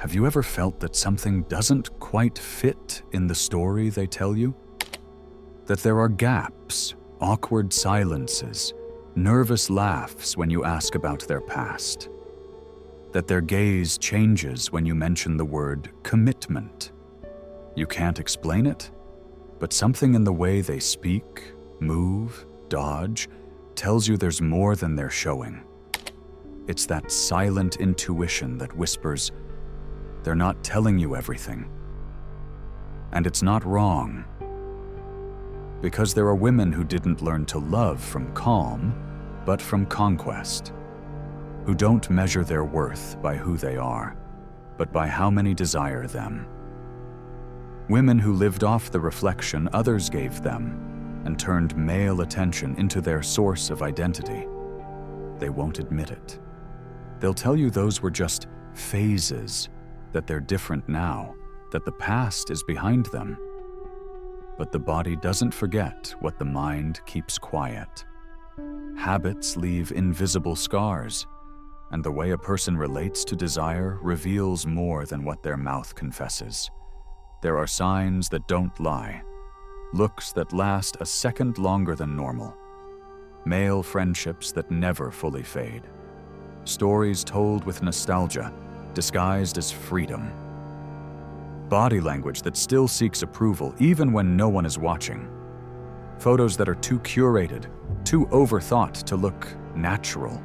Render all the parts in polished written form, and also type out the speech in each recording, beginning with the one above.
Have you ever felt that something doesn't quite fit in the story they tell you? That there are gaps, awkward silences, nervous laughs when you ask about their past? That their gaze changes when you mention the word commitment? You can't explain it, but something in the way they speak, move, dodge, tells you there's more than they're showing. It's that silent intuition that whispers, they're not telling you everything. And it's not wrong. Because there are women who didn't learn to love from calm, but from conquest. Who don't measure their worth by who they are, but by how many desire them. Women who lived off the reflection others gave them and turned male attention into their source of identity. They won't admit it. They'll tell you those were just phases, that they're different now, that the past is behind them. But the body doesn't forget what the mind keeps quiet. Habits leave invisible scars, and the way a person relates to desire reveals more than what their mouth confesses. There are signs that don't lie, looks that last a second longer than normal, male friendships that never fully fade, stories told with nostalgia, disguised as freedom, body language that still seeks approval even when no one is watching, photos that are too curated, too overthought to look natural,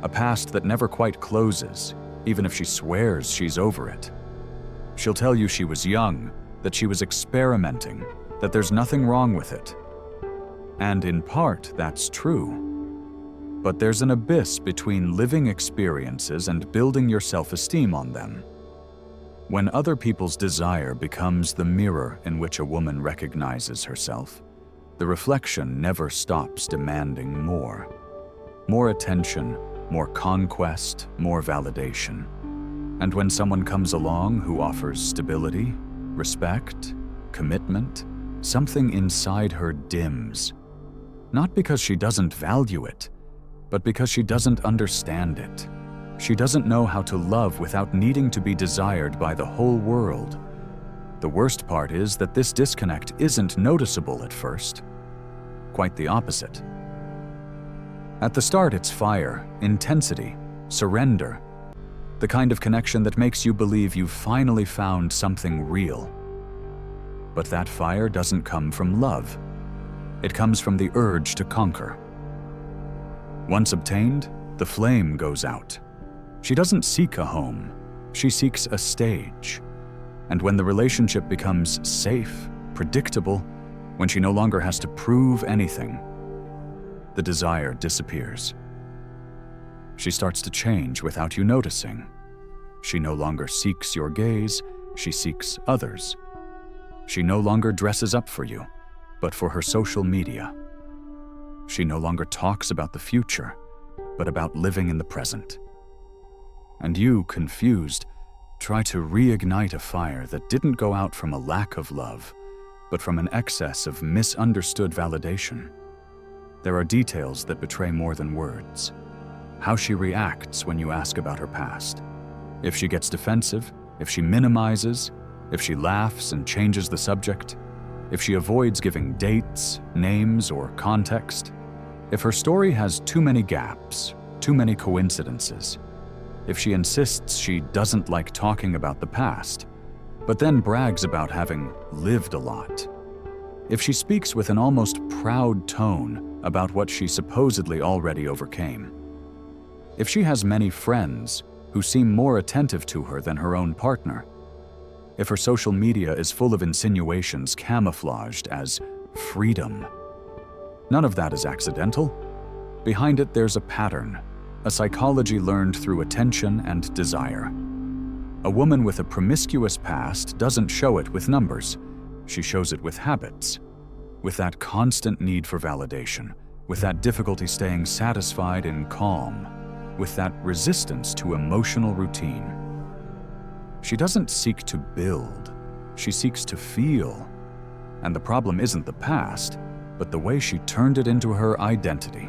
a past that never quite closes, even if she swears she's over it. She'll tell you she was young, that she was experimenting, that there's nothing wrong with it. And in part, that's true. But there's an abyss between living experiences and building your self-esteem on them. When other people's desire becomes the mirror in which a woman recognizes herself, the reflection never stops demanding more. More attention, more conquest, more validation. And when someone comes along who offers stability, respect, commitment, something inside her dims. Not because she doesn't value it, but because she doesn't understand it. She doesn't know how to love without needing to be desired by the whole world. The worst part is that this disconnect isn't noticeable at first. Quite the opposite. At the start, it's fire, intensity, surrender, the kind of connection that makes you believe you've finally found something real. But that fire doesn't come from love. It comes from the urge to conquer. Once obtained, the flame goes out. She doesn't seek a home, she seeks a stage. And when the relationship becomes safe, predictable, when she no longer has to prove anything, the desire disappears. She starts to change without you noticing. She no longer seeks your gaze, she seeks others. She no longer dresses up for you, but for her social media. She no longer talks about the future, but about living in the present. And you, confused, try to reignite a fire that didn't go out from a lack of love, but from an excess of misunderstood validation. There are details that betray more than words. How she reacts when you ask about her past. If she gets defensive, if she minimizes, if she laughs and changes the subject, if she avoids giving dates, names, or context, if her story has too many gaps, too many coincidences, if she insists she doesn't like talking about the past, but then brags about having lived a lot, if she speaks with an almost proud tone about what she supposedly already overcame, if she has many friends who seem more attentive to her than her own partner, if her social media is full of insinuations camouflaged as freedom, none of that is accidental. Behind it, there's a pattern, a psychology learned through attention and desire. A woman with a promiscuous past doesn't show it with numbers. She shows it with habits, with that constant need for validation, with that difficulty staying satisfied in calm, with that resistance to emotional routine. She doesn't seek to build, she seeks to feel. And the problem isn't the past, but the way she turned it into her identity.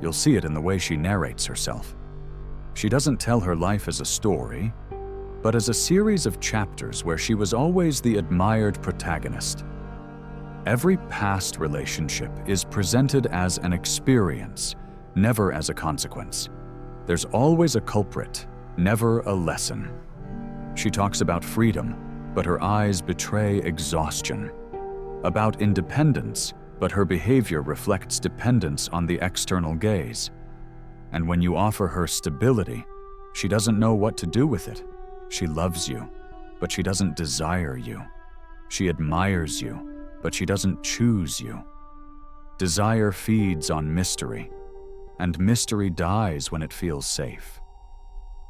You'll see it in the way she narrates herself. She doesn't tell her life as a story, but as a series of chapters where she was always the admired protagonist. Every past relationship is presented as an experience, never as a consequence. There's always a culprit, never a lesson. She talks about freedom, but her eyes betray exhaustion. About independence, but her behavior reflects dependence on the external gaze. And when you offer her stability, she doesn't know what to do with it. She loves you, but she doesn't desire you. She admires you, but she doesn't choose you. Desire feeds on mystery, and mystery dies when it feels safe.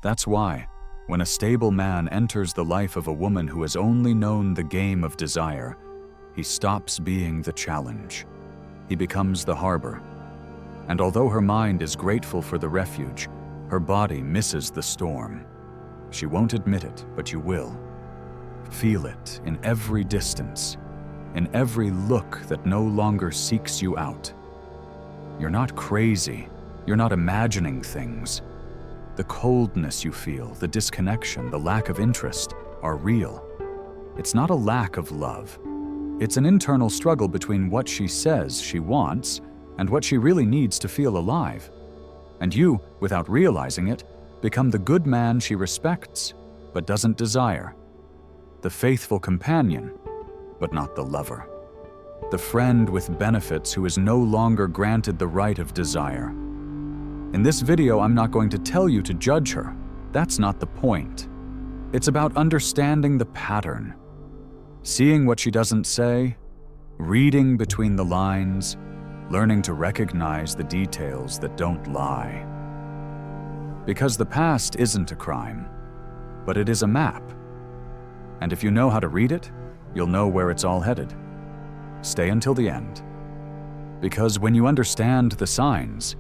That's why, when a stable man enters the life of a woman who has only known the game of desire, he stops being the challenge. He becomes the harbor. And although her mind is grateful for the refuge, her body misses the storm. She won't admit it, but you will. Feel it in every distance, in every look that no longer seeks you out. You're not crazy. You're not imagining things. The coldness you feel, the disconnection, the lack of interest are real. It's not a lack of love. It's an internal struggle between what she says she wants and what she really needs to feel alive. And you, without realizing it, become the good man she respects but doesn't desire. The faithful companion, but not the lover. The friend with benefits who is no longer granted the right of desire. In this video, I'm not going to tell you to judge her. That's not the point. It's about understanding the pattern. Seeing what she doesn't say, reading between the lines, learning to recognize the details that don't lie. Because the past isn't a crime, but it is a map. And if you know how to read it, you'll know where it's all headed. Stay until the end. Because when you understand the signs,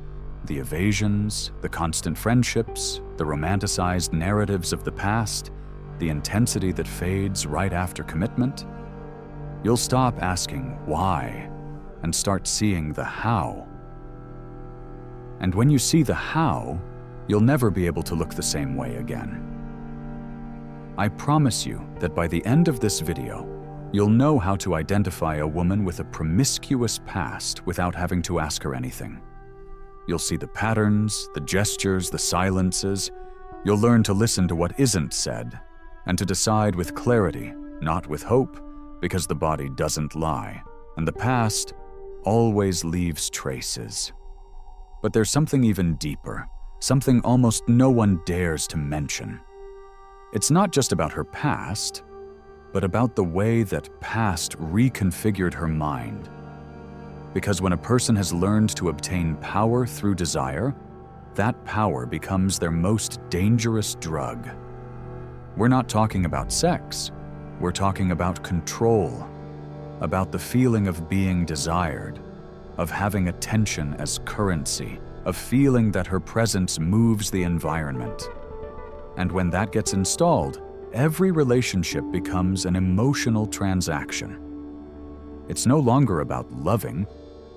the evasions, the constant friendships, the romanticized narratives of the past, the intensity that fades right after commitment, you'll stop asking why and start seeing the how. And when you see the how, you'll never be able to look the same way again. I promise you that by the end of this video, you'll know how to identify a woman with a promiscuous past without having to ask her anything. You'll see the patterns, the gestures, the silences. You'll learn to listen to what isn't said and to decide with clarity, not with hope, because the body doesn't lie, and the past always leaves traces. But there's something even deeper, something almost no one dares to mention. It's not just about her past, but about the way that past reconfigured her mind. Because when a person has learned to obtain power through desire, that power becomes their most dangerous drug. We're not talking about sex, we're talking about control, about the feeling of being desired, of having attention as currency, of feeling that her presence moves the environment. And when that gets installed, every relationship becomes an emotional transaction. It's no longer about loving,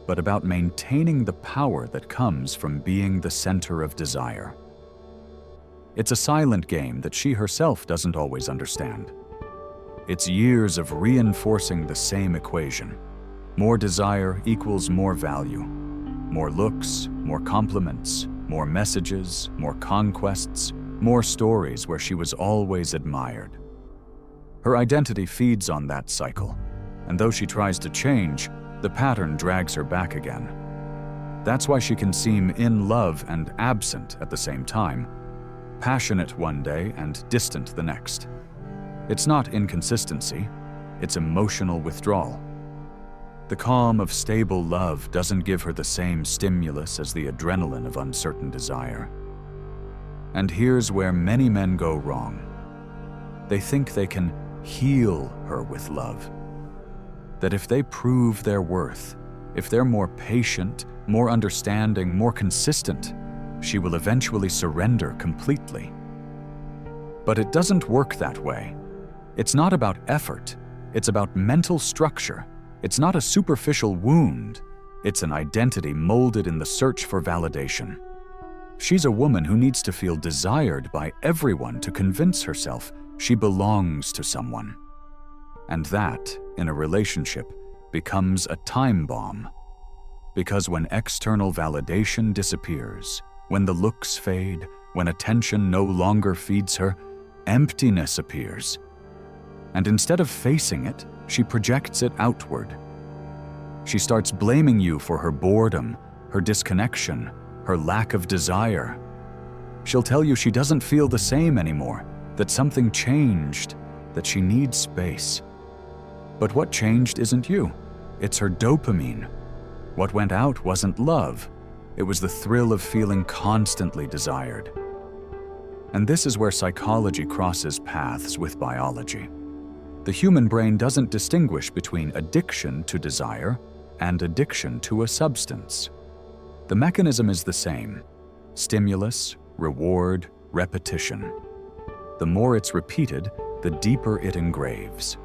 but about maintaining the power that comes from being the center of desire. It's a silent game that she herself doesn't always understand. It's years of reinforcing the same equation. More desire equals more value. More looks, more compliments, more messages, more conquests, more stories where she was always admired. Her identity feeds on that cycle, and though she tries to change, the pattern drags her back again. That's why she can seem in love and absent at the same time, passionate one day and distant the next. It's not inconsistency, it's emotional withdrawal. The calm of stable love doesn't give her the same stimulus as the adrenaline of uncertain desire. And here's where many men go wrong. They think they can heal her with love. That if they prove their worth, if they're more patient, more understanding, more consistent, she will eventually surrender completely. But it doesn't work that way. It's not about effort, it's about mental structure. It's not a superficial wound, it's an identity molded in the search for validation. She's a woman who needs to feel desired by everyone to convince herself she belongs to someone. And that, in a relationship, becomes a time bomb. Because when external validation disappears, when the looks fade, when attention no longer feeds her, emptiness appears. And instead of facing it, she projects it outward. She starts blaming you for her boredom, her disconnection, her lack of desire. She'll tell you she doesn't feel the same anymore, that something changed, that she needs space. But what changed isn't you, it's her dopamine. What went out wasn't love, it was the thrill of feeling constantly desired. And this is where psychology crosses paths with biology. The human brain doesn't distinguish between addiction to desire and addiction to a substance. The mechanism is the same: stimulus, reward, repetition. The more it's repeated, the deeper it engraves.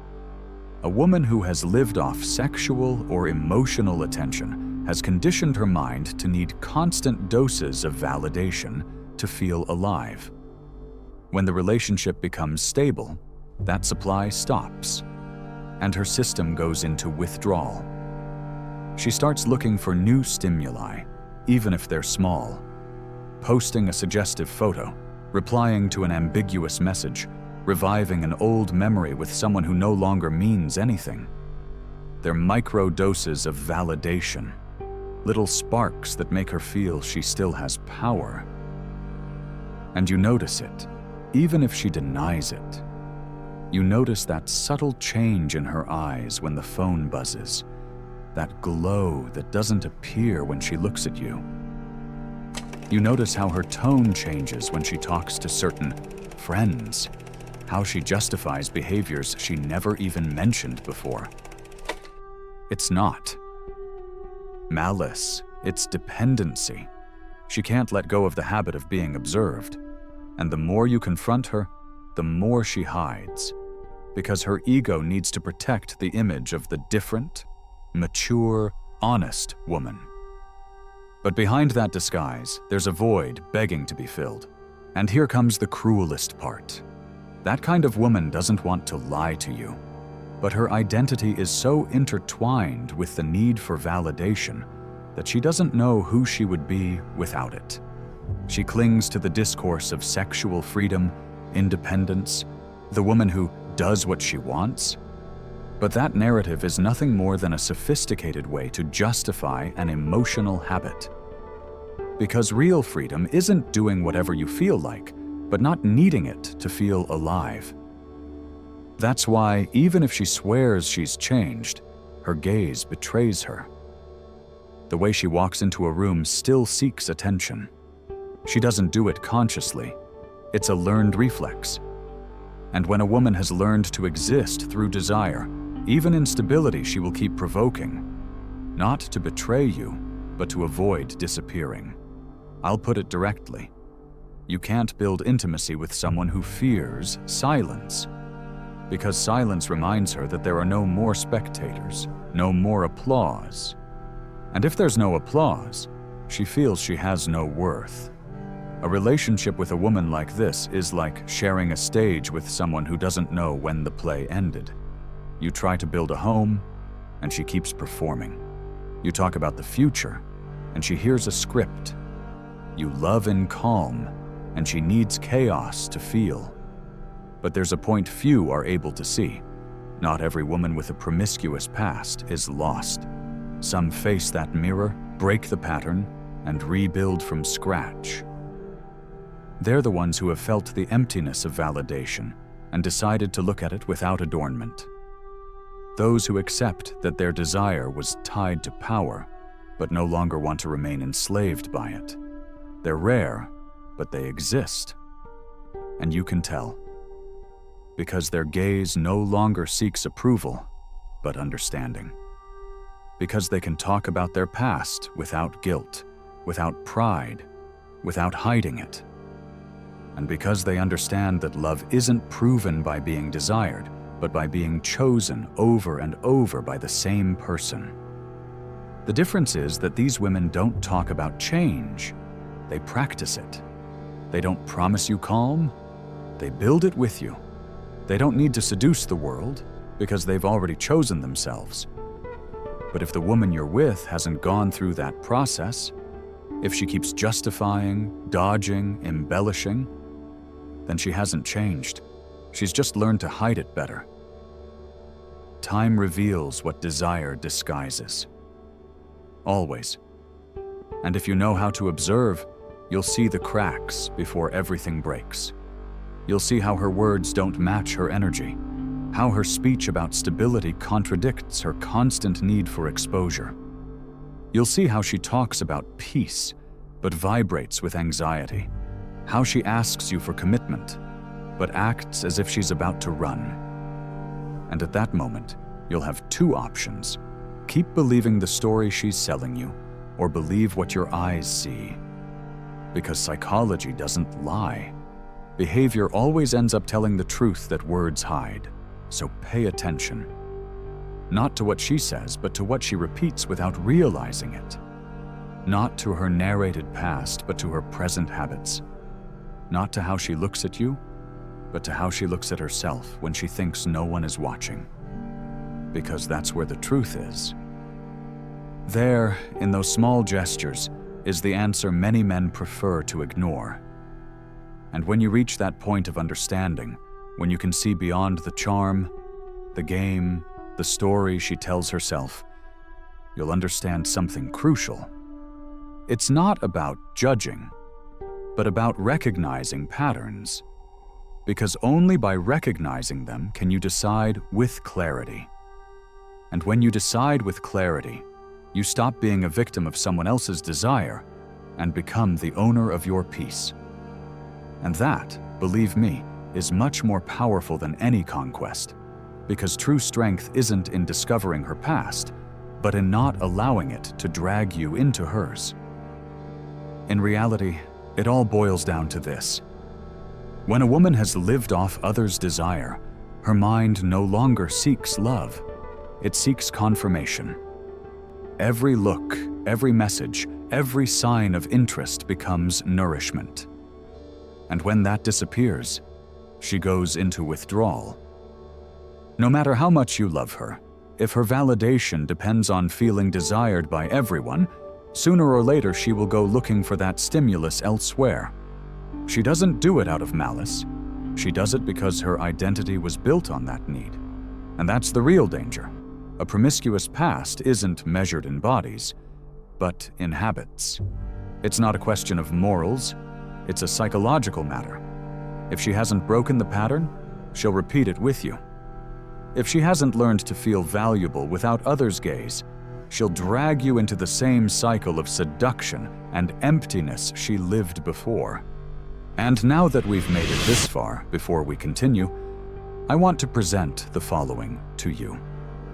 A woman who has lived off sexual or emotional attention has conditioned her mind to need constant doses of validation to feel alive. When the relationship becomes stable, that supply stops, and her system goes into withdrawal. She starts looking for new stimuli, even if they're small. Posting a suggestive photo, replying to an ambiguous message, reviving an old memory with someone who no longer means anything. They're micro doses of validation, little sparks that make her feel she still has power. And you notice it, even if she denies it. You notice that subtle change in her eyes when the phone buzzes, that glow that doesn't appear when she looks at you. You notice how her tone changes when she talks to certain friends, how she justifies behaviors she never even mentioned before. It's not malice, it's dependency. She can't let go of the habit of being observed, and the more you confront her, the more she hides, because her ego needs to protect the image of the different, mature, honest woman. But behind that disguise, there's a void begging to be filled. And here comes the cruelest part. That kind of woman doesn't want to lie to you, but her identity is so intertwined with the need for validation that she doesn't know who she would be without it. She clings to the discourse of sexual freedom, independence, the woman who does what she wants. But that narrative is nothing more than a sophisticated way to justify an emotional habit. Because real freedom isn't doing whatever you feel like, but not needing it to feel alive. That's why, even if she swears she's changed, her gaze betrays her. The way she walks into a room still seeks attention. She doesn't do it consciously. It's a learned reflex. And when a woman has learned to exist through desire, even instability she will keep provoking. Not to betray you, but to avoid disappearing. I'll put it directly. You can't build intimacy with someone who fears silence, because silence reminds her that there are no more spectators, no more applause. And if there's no applause, she feels she has no worth. A relationship with a woman like this is like sharing a stage with someone who doesn't know when the play ended. You try to build a home, and she keeps performing. You talk about the future, and she hears a script. You love in calm, and she needs chaos to feel. But there's a point few are able to see. Not every woman with a promiscuous past is lost. Some face that mirror, break the pattern, and rebuild from scratch. They're the ones who have felt the emptiness of validation and decided to look at it without adornment. Those who accept that their desire was tied to power, but no longer want to remain enslaved by it. They're rare, but they exist. And you can tell. Because their gaze no longer seeks approval, but understanding. Because they can talk about their past without guilt, without pride, without hiding it. And because they understand that love isn't proven by being desired, but by being chosen over and over by the same person. The difference is that these women don't talk about change, they practice it. They don't promise you calm, they build it with you. They don't need to seduce the world because they've already chosen themselves. But if the woman you're with hasn't gone through that process, if she keeps justifying, dodging, embellishing, then she hasn't changed. She's just learned to hide it better. Time reveals what desire disguises. Always. And if you know how to observe, you'll see the cracks before everything breaks. You'll see how her words don't match her energy, how her speech about stability contradicts her constant need for exposure. You'll see how she talks about peace, but vibrates with anxiety, how she asks you for commitment, but acts as if she's about to run. And at that moment, you'll have two options. Keep believing the story she's selling you, or believe what your eyes see. Because psychology doesn't lie. Behavior always ends up telling the truth that words hide. So pay attention. Not to what she says, but to what she repeats without realizing it. Not to her narrated past, but to her present habits. Not to how she looks at you, but to how she looks at herself when she thinks no one is watching. Because that's where the truth is. There, in those small gestures, is the answer many men prefer to ignore. And when you reach that point of understanding, when you can see beyond the charm, the game, the story she tells herself, you'll understand something crucial. It's not about judging, but about recognizing patterns. Because only by recognizing them can you decide with clarity. And when you decide with clarity, you stop being a victim of someone else's desire and become the owner of your peace. And that, believe me, is much more powerful than any conquest, because true strength isn't in discovering her past, but in not allowing it to drag you into hers. In reality, it all boils down to this. When a woman has lived off others' desire, her mind no longer seeks love. It seeks confirmation. Every look, every message, every sign of interest becomes nourishment. And when that disappears, she goes into withdrawal. No matter how much you love her, if her validation depends on feeling desired by everyone, sooner or later she will go looking for that stimulus elsewhere. She doesn't do it out of malice. She does it because her identity was built on that need. And that's the real danger. A promiscuous past isn't measured in bodies, but in habits. It's not a question of morals, it's a psychological matter. If she hasn't broken the pattern, she'll repeat it with you. If she hasn't learned to feel valuable without others' gaze, she'll drag you into the same cycle of seduction and emptiness she lived before. And now that we've made it this far, before we continue, I want to present the following to you.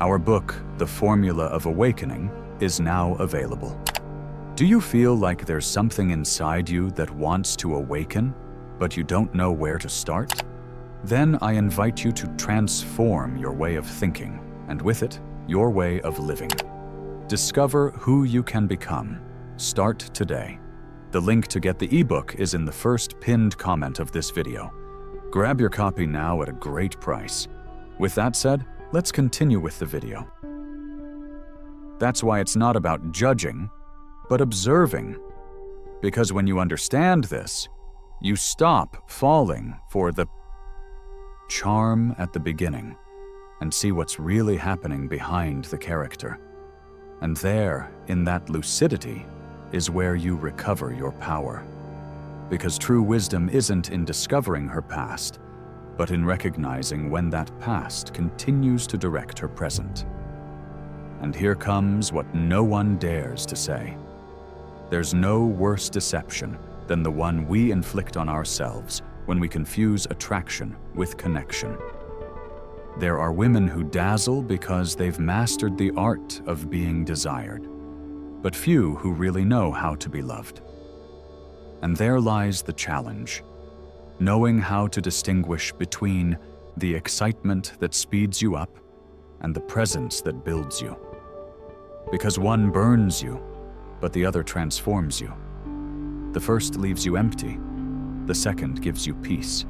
Our book, The Formula of Awakening, is now available. Do you feel like there's something inside you that wants to awaken, but you don't know where to start? Then I invite you to transform your way of thinking, and with it, your way of living. Discover who you can become. Start today. The link to get the ebook is in the first pinned comment of this video. Grab your copy now at a great price. With that said, let's continue with the video. That's why it's not about judging, but observing. Because when you understand this, you stop falling for the charm at the beginning and see what's really happening behind the character. And there, in that lucidity, is where you recover your power. Because true wisdom isn't in discovering her past, but in recognizing when that past continues to direct her present. And here comes what no one dares to say. There's no worse deception than the one we inflict on ourselves when we confuse attraction with connection. There are women who dazzle because they've mastered the art of being desired, but few who really know how to be loved. And there lies the challenge, knowing how to distinguish between the excitement that speeds you up and the presence that builds you. Because one burns you, but the other transforms you. The first leaves you empty, the second gives you peace.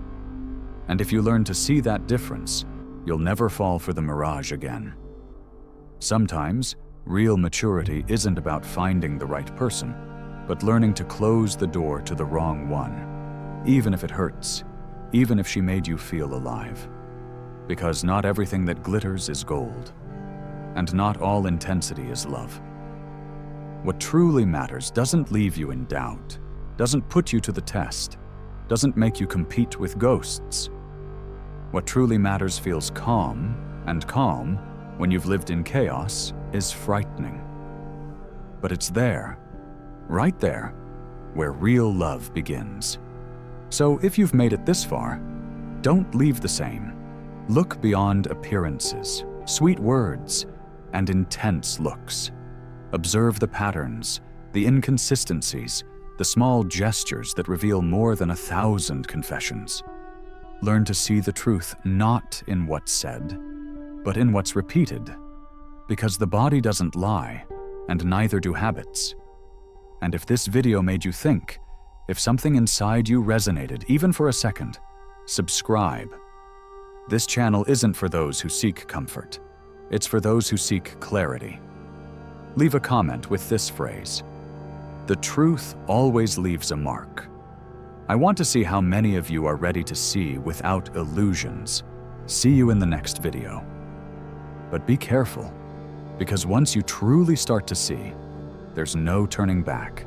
And if you learn to see that difference, you'll never fall for the mirage again. Sometimes, real maturity isn't about finding the right person, but learning to close the door to the wrong one, even if it hurts, even if she made you feel alive. Because not everything that glitters is gold, and not all intensity is love. What truly matters doesn't leave you in doubt, doesn't put you to the test, doesn't make you compete with ghosts. What truly matters feels calm, and calm, when you've lived in chaos, is frightening. But it's there, right there, where real love begins. So if you've made it this far, don't leave the same. Look beyond appearances, sweet words, and intense looks. Observe the patterns, the inconsistencies, the small gestures that reveal more than 1,000 confessions. Learn to see the truth not in what's said, but in what's repeated. Because the body doesn't lie, and neither do habits. And if this video made you think, if something inside you resonated, even for a second, subscribe. This channel isn't for those who seek comfort. It's for those who seek clarity. Leave a comment with this phrase: "The truth always leaves a mark." I want to see how many of you are ready to see without illusions. See you in the next video. But be careful, because once you truly start to see, there's no turning back.